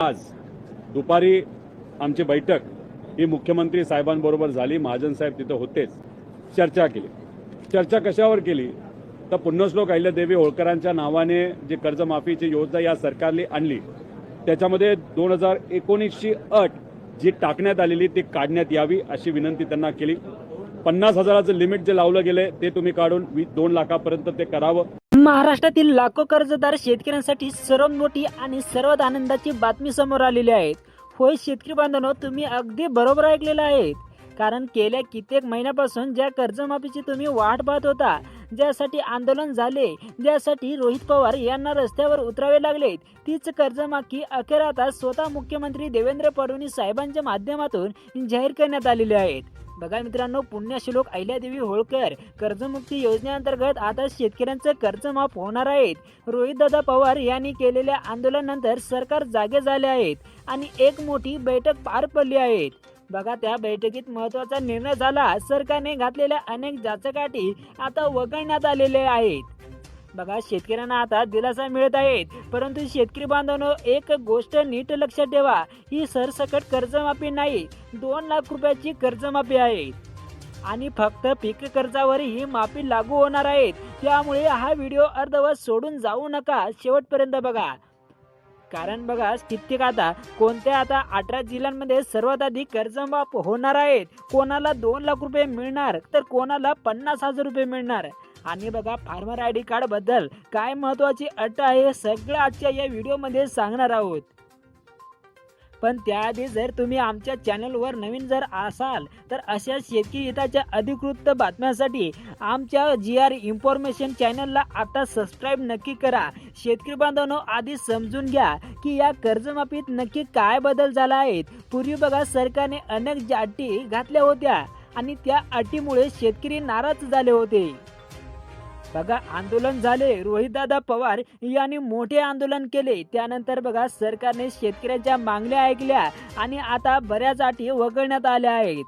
आज दुपारी आमची बैठक ही मुख्यमंत्री साहेबांबरोबर झाली। महाजन साहेब तिथे होतेच। चर्चा केली। चर्चा कशावर केली तर पुण्यश्लोक अहिल्यादेवी होळकरांच्या नावाने जी कर्जमाफीची योजना या सरकारने आणली त्याच्यामध्ये 2019ची अट जी टाकण्यात आलेली ती काढण्यात यावी अशी विनंती त्यांना केली। 50,000चं लिमिट जे लावलं गेले ते तुम्ही काढून 2 लाखापर्यंत ते करावं। महाराष्ट्रातील लाखो कर्जदार शेतकऱ्यांसाठी सर्वात मोठी आणि सर्वात आनंदाची बातमी समोर आलेली आहे। होय शेतकरी बांधवांनो, तुम्ही अगदी बरोबर ऐकलेलं आहे। कारण गेल्या कित्येक महिन्यापासून ज्या कर्जमाफीची तुम्ही वाट पाहत होता, ज्यासाठी आंदोलन झाले, ज्यासाठी रोहित पवार यांना रस्त्यावर उतरावे लागले, तीच कर्जमाफी अखेर आता स्वतः मुख्यमंत्री देवेंद्र फडणवीस साहेबांच्या माध्यमातून जाहीर करण्यात आलेली आहे। बघा मित्रांनो, पुण्यश्लोक अहिल्यादेवी होळकर कर्जमुक्ती योजनेअंतर्गत आता शेतकऱ्यांचं कर्ज माफ होणार आहे। रोहितदादा पवार यांनी केलेल्या आंदोलनानंतर सरकार जागे झाले आहेत आणि एक मोठी बैठक पार पडली आहे। बघा त्या बैठकीत महत्त्वाचा निर्णय झाला। सरकारने घातलेल्या अनेक जाचकाठी आता वगळण्यात आलेले आहेत। बघा शेतकऱ्यांना आता दिलासा मिळत आहे। परंतु शेतकरी बांधवांनो, एक गोष्ट नीट लक्षात ठेवा, ही सरसकट कर्जमाफी नाही, 2 लाख रुपयाची कर्जमाफी आहे आणि फक्त पीक कर्जावर ही माफी लागू होणार आहे। त्यामुळे हा व्हिडिओ अर्धवट सोडून जाऊ नका, शेवटपर्यंत बघा। कारण बघा कित्येक आता 18 जिल्ह्यांमध्ये सर्वात अधिक कर्जमाफ होणार आहेत। कोणाला 2 लाख रुपये मिळणार तर कोणाला 50,000 रुपये मिळणार। आणि बघा फार्मर आयडी कार्ड बद्दल काय महत्त्वाची अट आहे हे सगळं आजच्या या व्हिडिओमध्ये सांगणार आहोत। पण त्याआधी जर तुम्ही आमच्या चॅनलवर नवीन जर असाल तर अशा शेतकरी हिताच्या अधिकृत बातम्यांसाठी आमच्या GR इन्फॉर्मेशन चॅनलला आता सबस्क्राईब नक्की करा। शेतकरी बांधवांनो, आधी समजून घ्या की या कर्जमाफीत नक्की काय बदल झाला आहे। पूर्वी बघा सरकारने अनेक अटी घातल्या होत्या आणि त्या अटीमुळे शेतकरी नाराज झाले होते। बघा आंदोलन झाले, रोहितदादा पवार यांनी मोठे आंदोलन केले। त्यानंतर बघा सरकारने शेतकऱ्यांच्या मागण्या ऐकल्या आणि आता बऱ्याच अटी वगळण्यात आल्या आहेत।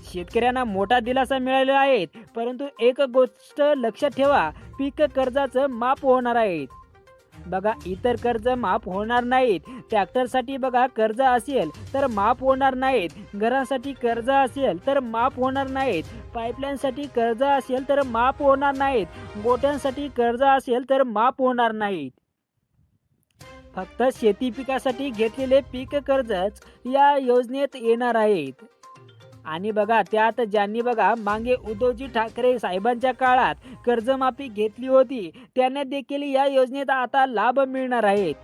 शेतकऱ्यांना मोठा दिलासा मिळालेला आहे। परंतु एक गोष्ट लक्षात ठेवा, पीक कर्जाचं माफ होणार आहे। बघा इतर कर्ज माफ होणार नाहीत। ट्रॅक्टरसाठी बघा कर्ज असेल तर माफ होणार नाहीत, घरासाठी कर्ज असेल तर माफ होणार नाहीत, पाईपलाईनसाठी कर्ज असेल तर माफ होणार नाहीत, गोठ्यांसाठी कर्ज असेल तर माफ होणार नाहीत। फक्त शेती पिकासाठी घेतलेले पीक कर्जच या योजनेत येणार आहेत। आणि बघा त्यात ज्यांनी बघा मागे उद्धवजी ठाकरे साहेबांच्या काळात कर्जमाफी घेतली होती त्यांना देखील या योजनेत आता लाभ मिळणार आहेत।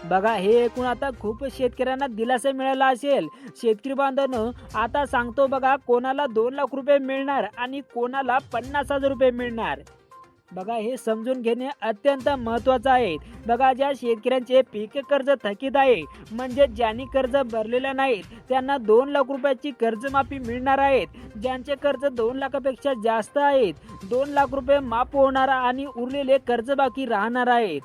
बघा हे एकूण आता खूप शेतकऱ्यांना दिलासा मिळाला असेल। शेतकरी बांधवांनो, आता सांगतो बघा कोणाला 2 लाख रुपये मिळणार आणि कोणाला 50,000 रुपये मिळणार। बघा हे समजून घेणे अत्यंत महत्त्वाचं आहे। बघा ज्या शेतकऱ्यांचे पीक कर्ज थकीत आहे, म्हणजे ज्यांनी कर्ज भरलेलं नाही, त्यांना 2 लाख रुपयाची कर्जमाफी मिळणार आहे। ज्यांचे कर्ज 2 लाखापेक्षा जास्त आहेत, 2 लाख रुपये माफ होणार आणि उरलेले कर्ज बाकी राहणार आहेत।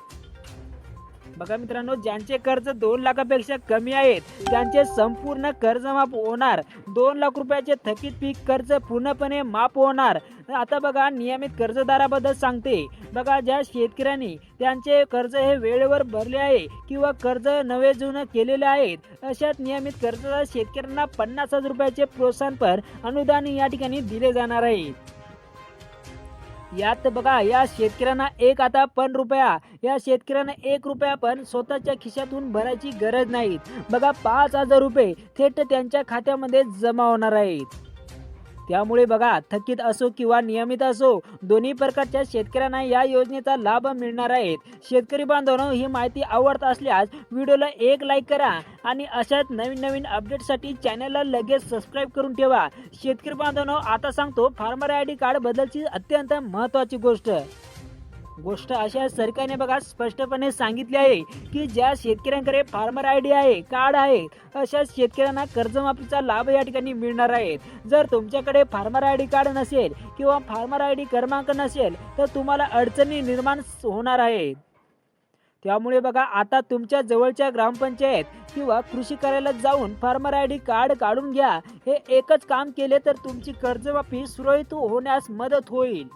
बघा मित्रांनो, ज्यांचे कर्ज 2 लाखापेक्षा कमी आहेत त्यांचे संपूर्ण कर्ज माफ होणार। 2 लाख रुपयाचे थकीत पीक कर्ज पूर्णपणे माफ होणार। आता बघा नियमित कर्जदाराबद्दल सांगते। बघा ज्या शेतकऱ्यांनी त्यांचे कर्ज हे वेळेवर भरले आहे किंवा कर्ज नवे जुने केलेले आहेत, अशा नियमित कर्जदार शेतकऱ्यांना 50,000 रुपयाचे प्रोत्साहनपर अनुदान या ठिकाणी दिले जाणार आहे। यात बघा या शेतकऱ्यांना आता या शेतकऱ्यांना 1 रुपया पण स्वतःच्या खिशातून भरायची गरज नाही। बघा 5,000 रुपये थेट त्यांच्या खात्यामध्ये जमा होणार आहेत। त्यामुळे बघा थकीत असो किंवा नियमित असो, दोन्ही प्रकारच्या शेतकऱ्यांना या योजनेचा लाभ मिळणार आहे। शेतकरी बांधवांनो, ही माहिती आवडत असल्यास व्हिडिओला एक लाईक करा आणि अशाच नवीन अपडेटसाठी चॅनलला लगेच सबस्क्राईब करून ठेवा। शेतकरी बांधवांनो, आता सांगतो फार्मर आयडी कार्ड बद्दलची अत्यंत महत्त्वाची गोष्ट अशी आहे, सरकारने बघा स्पष्टपणे सांगितले आहे की ज्या शेतकऱ्यांकडे फार्मर आयडी आहे, कार्ड आहे, अशा शेतकऱ्यांना कर्जमाफीचा लाभ या ठिकाणी मिळणार आहे। जर तुमच्याकडे फार्मर आयडी कार्ड नसेल किंवा फार्मर आयडी क्रमांक नसेल तर तुम्हाला अडचणी निर्माण होणार आहेत। त्यामुळे बघा आता तुमच्या जवळच्या ग्रामपंचायत किंवा कृषी कार्यालयात जाऊन फार्मर आयडी कार्ड काढून घ्या। हे एकच काम केले तर तुमची कर्जमाफी सुरळीत होण्यास मदत होईल।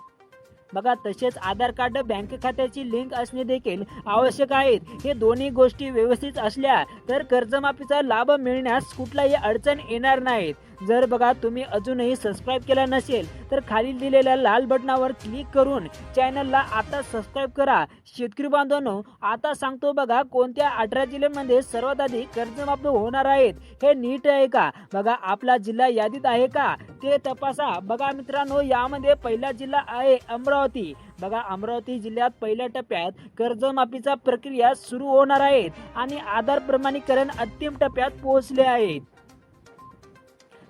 बघा तसेच आधार कार्ड बँक खात्याची लिंक असणे देखील आवश्यक आहेत. हे दोन्ही गोष्टी व्यवस्थित असल्या तर कर्जमाफीचा लाभ मिळण्यास कुठलाही अडचण येणार नाहीत. जर बघा तुम्ही अजूनही सबस्क्राईब केला नसेल तर खाली दिलेल्या लाल बटनावर क्लिक करून चॅनलला आता सबस्क्राईब करा. शेतकरी बांधवांनो, आता सांगतो बघा कोणत्या 18 जिल्ह्यांमध्ये सर्वात आधी कर्जमाफी होणार आहेत हे नीट आहे का. बघा आपला जिल्हा यादीत आहे का ते तपासा. बघा मित्रांनो, यामध्ये पहिला जिल्हा आहे अमरावती. बघा अमरावती जिल्ह्यात पहिल्या टप्प्यात कर्जमाफीचा प्रक्रिया सुरू होणार आहे आणि आधार प्रमाणीकरण अंतिम टप्प्यात पोहोचले आहेत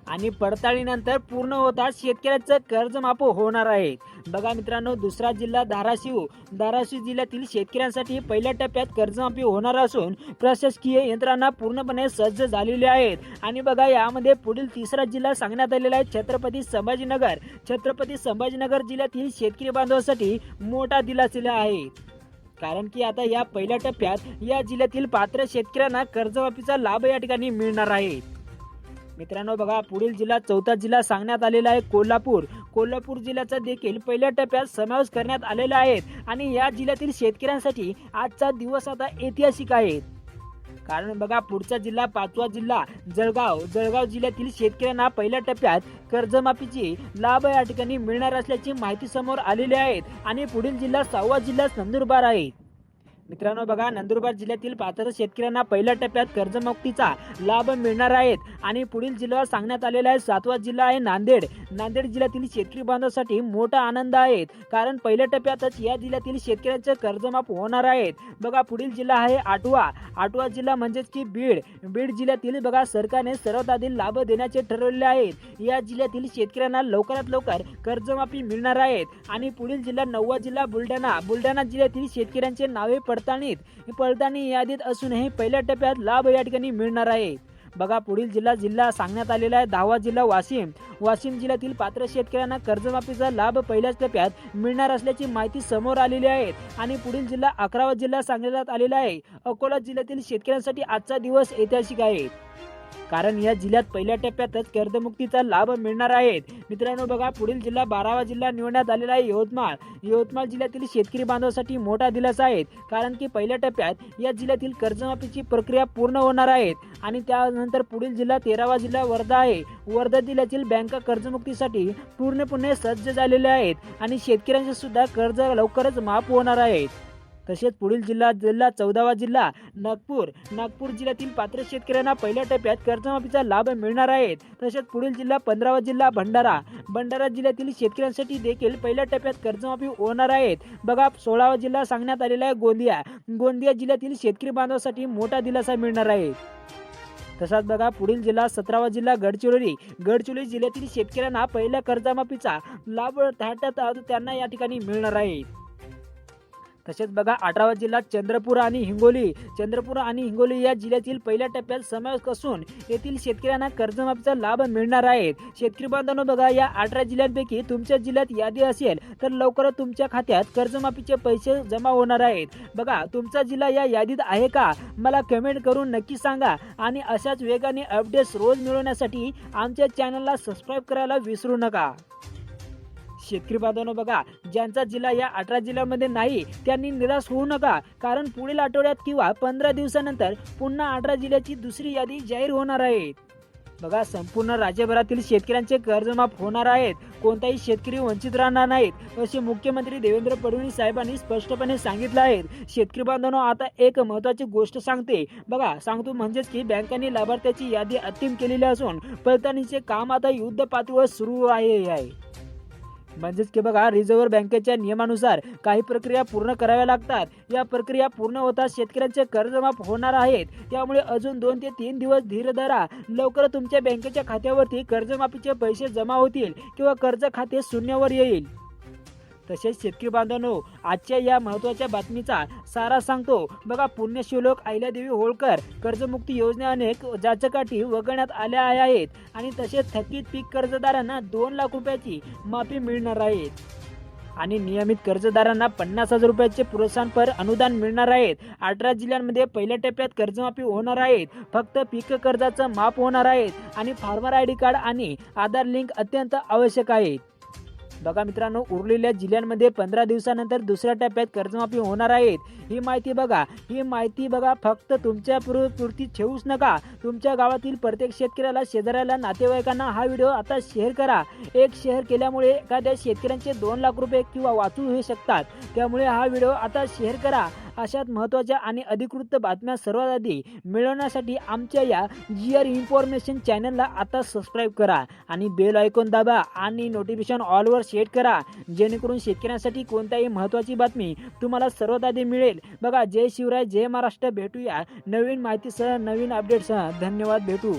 आणि पडताळणीनंतर पूर्ण होताच शेतकऱ्याचं कर्ज माफ होणार आहे. बघा मित्रांनो, दुसरा जिल्हा धाराशिव जिल्ह्यातील शेतकऱ्यांसाठी पहिल्या टप्प्यात कर्जमाफी होणार असून प्रशासकीय यंत्रणा पूर्णपणे सज्ज झालेली आहेत. आणि बघा यामध्ये पुढील तिसरा जिल्हा सांगण्यात आलेला आहे छत्रपती संभाजीनगर जिल्ह्यातील शेतकरी बांधवांसाठी मोठा दिलासा आहे. कारण की आता या पहिल्या टप्प्यात या जिल्ह्यातील पात्र शेतकऱ्यांना कर्जमाफीचा लाभ या ठिकाणी मिळणार आहे. मित्रांनो बघा पुढील जिल्हा चौथा जिल्हा सांगण्यात आलेला आहे कोल्हापूर जिल्ह्याचा देखील पहिल्या टप्प्यात समावेश करण्यात आलेला आहे आणि या जिल्ह्यातील शेतकऱ्यांसाठी आजचा दिवस आता ऐतिहासिक आहे. कारण बघा पुढचा जिल्हा पाचवा जिल्हा जळगाव जिल्ह्यातील शेतकऱ्यांना पहिल्या टप्प्यात कर्जमाफीची लाभ या ठिकाणी मिळणार असल्याची माहिती समोर आलेली आहे आणि पुढील जिल्हा 6वा जिल्हा नंदुरबार आहे. मित्रांनो बघा नंदुरबार जिल्ह्यातील पात्र शेतकऱ्यांना पहिल्या टप्प्यात कर्जमुक्तीचा लाभ मिळणार आहे आणि पुढील जिल्हा सांगण्यात आलेला आहे 7वा जिल्हा आहे नांदेड जिल्ह्यातील शेतकरी बांधवांसाठी मोठा आनंद आहे कारण पहिल्या टप्प्यातच या जिल्ह्यातील शेतकऱ्यांचे कर्जमाफ होणार आहे. बघा पुढील जिल्हा आहे आठवा जिल्हा म्हणजेच की बीड जिल्ह्यातील बघा सरकारने सर्वात आधी लाभ देण्याचे ठरवलेले आहेत. या जिल्ह्यातील शेतकऱ्यांना लवकरात लवकर कर्जमाफी मिळणार आहे आणि पुढील जिल्हा 9वा जिल्हा बुलढाणा जिल्ह्यातील शेतकऱ्यांचे नावे पडताळणी यादीत असूनही पहिल्या टप्प्यात लाभ या ठिकाणी मिळणार आहे. बघा पुढील जिल्हा सांगण्यात आलेला आहे 10वा जिल्हा वाशिम जिल्ह्यातील पात्र शेतकऱ्यांना कर्जमाफीचा लाभ पहिल्याच टप्प्यात मिळणार असल्याची माहिती समोर आलेली आहे आणि पुढील जिल्हा 11वा जिल्हा सांगण्यात आलेला आहे अकोला जिल्ह्यातील शेतकऱ्यांसाठी आजचा दिवस ऐतिहासिक आहे कारण या जिल्ह्यात पहिल्या टप्प्यातच कर्जमुक्तीचा लाभ मिळणार आहे. मित्रांनो बघा पुढील जिल्हा 12वा जिल्हा निवडण्यात आलेला आहे यवतमाळ जिल्ह्यातील शेतकरी बांधवांसाठी मोठा दिलासा आहे कारण की पहिल्या टप्प्यात या जिल्ह्यातील कर्जमाफीची प्रक्रिया पूर्ण होणार आहे आणि त्यानंतर पुढील जिल्हा 13वा जिल्हा वर्धा आहे. वर्धा जिल्ह्यातील बँका कर्जमुक्तीसाठी पूर्णपणे सज्ज झालेल्या आहेत आणि शेतकऱ्यांचे सुद्धा कर्ज लवकरच माफ होणार आहे. तसेच पुढील जिल्हा 14वा जिल्हा नागपूर जिल्ह्यातील पात्र शेतकऱ्यांना पहिल्या टप्प्यात कर्जमाफीचा लाभ मिळणार आहे. तसेच पुढील जिल्हा 15वा जिल्हा भंडारा जिल्ह्यातील शेतकऱ्यांसाठी देखील पहिल्या टप्प्यात कर्जमाफी होणार आहे. बघा 16वा जिल्हा सांगण्यात आलेला आहे गोंदिया जिल्ह्यातील शेतकरी बांधवांसाठी मोठा दिलासा मिळणार आहे. तसाच बघा पुढील जिल्हा 17वा जिल्हा गडचिरोली जिल्ह्यातील शेतकऱ्यांना पहिल्या कर्जमाफीचा लाभ त्यांना या ठिकाणी मिळणार आहे. तसेच बघा 18वा जिल्हा चंद्रपूर आणि हिंगोली या जिल्ह्यातील पहिल्या टप्प्यात समावेश असून येथील शेतकऱ्यांना कर्जमाफीचा लाभ मिळणार आहे. शेतकरी बांधवांनो बघा या 18 जिल्ह्यांपैकी तुमच्या जिल्ह्यात यादी असेल तर लवकरच तुमच्या खात्यात कर्जमाफीचे पैसे जमा होणार आहेत. बघा तुमचा जिल्हा या यादीत आहे का मला कमेंट करून नक्की सांगा आणि अशाच वेगाने अपडेट्स रोज मिळवण्यासाठी आमच्या चॅनलला सबस्क्राईब करायला विसरू नका. शेतकरी बांधवांनो बघा ज्यांचा जिल्हा या 18 जिल्ह्यांमध्ये नाही त्यांनी निराश होऊ नका कारण पुढील आठवड्यात किंवा 15 दिवसानंतर पुन्हा 18 जिल्ह्याची दुसरी यादी जाहीर होणार आहे. बघा संपूर्ण राज्यभरातील शेतकऱ्यांचे कर्जमाफ होणार आहेत. कोणताही शेतकरी वंचित राहणार नाहीत असे मुख्यमंत्री देवेंद्र फडणवीस साहेबांनी स्पष्टपणे सांगितले आहे. शेतकरी बांधवांनो आता एक महत्त्वाची गोष्ट सांगतो म्हणजेच की बँकांनी लाभार्थ्याची यादी अंतिम केलेली असून पडताळणीचे काम आता युद्ध पातळीवर सुरू आहे. म्हणजेच की बघा रिझर्व्ह बँकेच्या नियमानुसार काही प्रक्रिया पूर्ण कराव्या लागतात. या प्रक्रिया पूर्ण होताच शेतकऱ्यांचे कर्जमाफ होणार आहेत. त्यामुळे अजून 2 ते 3 दिवस धीर धरा. लवकर तुमच्या बँकेच्या खात्यावरती कर्जमाफीचे पैसे जमा होतील किंवा कर्ज खाते शून्यावर येईल. तसेच शेतकरी बांधवांनो आजच्या या महत्त्वाच्या बातमीचा सारा सांगतो. बघा पुण्यश्लोक अहिल्यादेवी होळकर कर्जमुक्ती योजना अनेक जाचकाठी वगळण्यात आल्या आहेत आणि तसेच थकीत पीक कर्जदारांना 2 लाख रुपयाची माफी मिळणार आहे आणि नियमित कर्जदारांना 50,000 रुपयाचे प्रोत्साहनपर अनुदान मिळणार आहेत. 18 जिल्ह्यांमध्ये पहिल्या टप्प्यात कर्जमाफी होणार आहेत. फक्त पीक कर्जाचं माफ होणार आहे आणि फार्मर आयडी कार्ड आणि आधार लिंक अत्यंत आवश्यक आहे. बघा मित्रांनो, उरलेल्या जिल्ह्यांमध्ये 15 दिवसानंतर दुसऱ्या टप्प्यात कर्जमाफी होणार आहेत. ही माहिती बघा फक्त तुमच्या पुरती ठेवूच नका. तुमच्या गावातील प्रत्येक शेतकऱ्याला, शेजाऱ्याला, नातेवाईकांना हा व्हिडिओ आता शेअर करा. एक शेअर केल्यामुळे एखाद्या शेतकऱ्यांचे 2 लाख रुपये किंवा वाचू होऊ शकतात. त्यामुळे हा व्हिडिओ आता शेअर करा. अशाच महत्त्वाच्या आणि अधिकृत बातम्या सर्वात आधी मिळवण्यासाठी आमच्या या GR इन्फॉर्मेशन चॅनलला आता सबस्क्राईब करा आणि बेल आयकॉन दाबा आणि नोटिफिकेशन ऑलवर सेट करा, जेणेकरून शेतकऱ्यांसाठी कोणत्याही महत्त्वाची बातमी तुम्हाला सर्वात आधी मिळेल. बघा, जय शिवराय, जय महाराष्ट्र. भेटूया नवीन माहितीसह, नवीन अपडेट्ससह. धन्यवाद. भेटू.